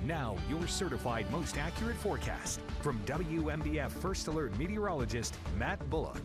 Now, your certified most accurate forecast from WMBF First Alert meteorologist Matt Bullock.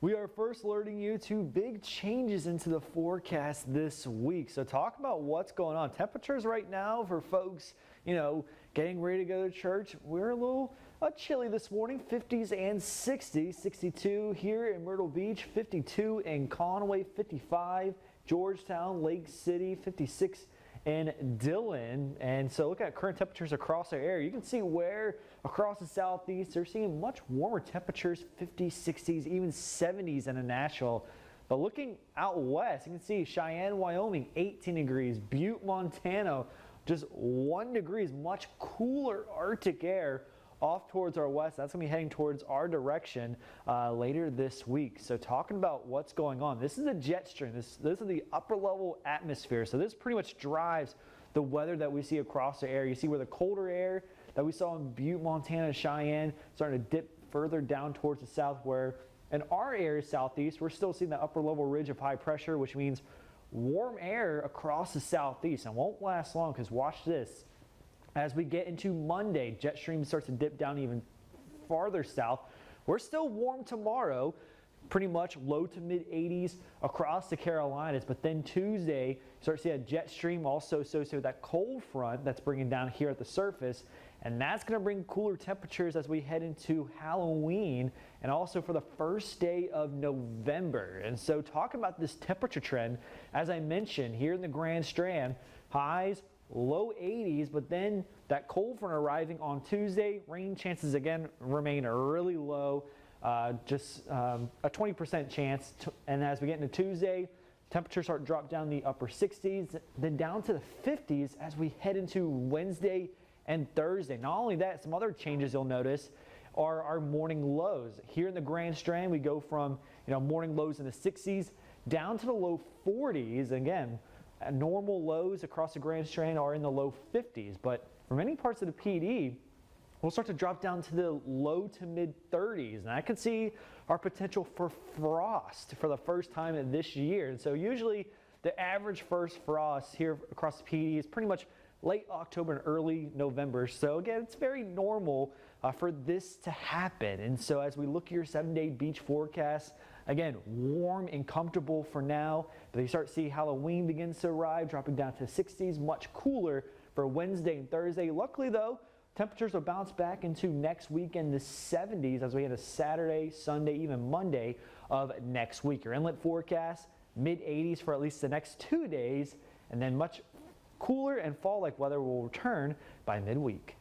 We are first alerting you to big changes into the forecast this week. So talk about what's going on. Temperatures right now for folks, getting ready to go to church. We're a little chilly this morning, 50s and 60s. 62 here in Myrtle Beach, 52 in Conway, 55 Georgetown, Lake City, 56 in Dillon. And so look at current temperatures across our area. You can see where across the southeast they're seeing much warmer temperatures, 50s, 60s, even 70s in Nashville. But looking out west, you can see Cheyenne, Wyoming, 18 degrees, Butte, Montana, just 1 degree, much cooler Arctic air off towards our west. That's going to be heading towards our direction later this week. So talking about what's going on, this is a jet stream. This is the upper level atmosphere. So this pretty much drives the weather that we see across the area. You see where the colder air that we saw in Butte, Montana, Cheyenne, starting to dip further down towards the south, where in our area southeast, we're still seeing the upper level ridge of high pressure, which means warm air across the southeast, and won't last long, because watch this. As we get into Monday, jet stream starts to dip down even farther south. We're still warm tomorrow, pretty much low to mid 80s across the Carolinas. But then Tuesday, you start to see a jet stream also associated with that cold front that's bringing down here at the surface. And that's going to bring cooler temperatures as we head into Halloween and also for the first day of November. And so talking about this temperature trend, as I mentioned here in the Grand Strand, highs low 80s, but then that cold front arriving on Tuesday, rain chances again remain really low, just a 20% chance. And as we get into Tuesday, temperatures start to drop down the upper 60s, then down to the 50s as we head into Wednesday and Thursday. Not only that, some other changes you'll notice are our morning lows. Here in the Grand Strand, we go from morning lows in the 60s down to the low 40s. Again, normal lows across the Grand Strand are in the low 50s, but for many parts of the PD, we'll start to drop down to the low to mid 30s. And I could see our potential for frost for the first time in this year. And so usually the average first frost here across the PD is pretty much late October and early November. So again, it's very normal for this to happen. And so as we look at your 7-day beach forecast, again, warm and comfortable for now, but you start to see Halloween begins to arrive, dropping down to 60s, much cooler for Wednesday and Thursday. Luckily though, temperatures will bounce back into next week in the 70s as we head to Saturday, Sunday, even Monday of next week. Your inlet forecast, mid 80s for at least the next 2 days, and then much cooler and fall-like weather will return by midweek.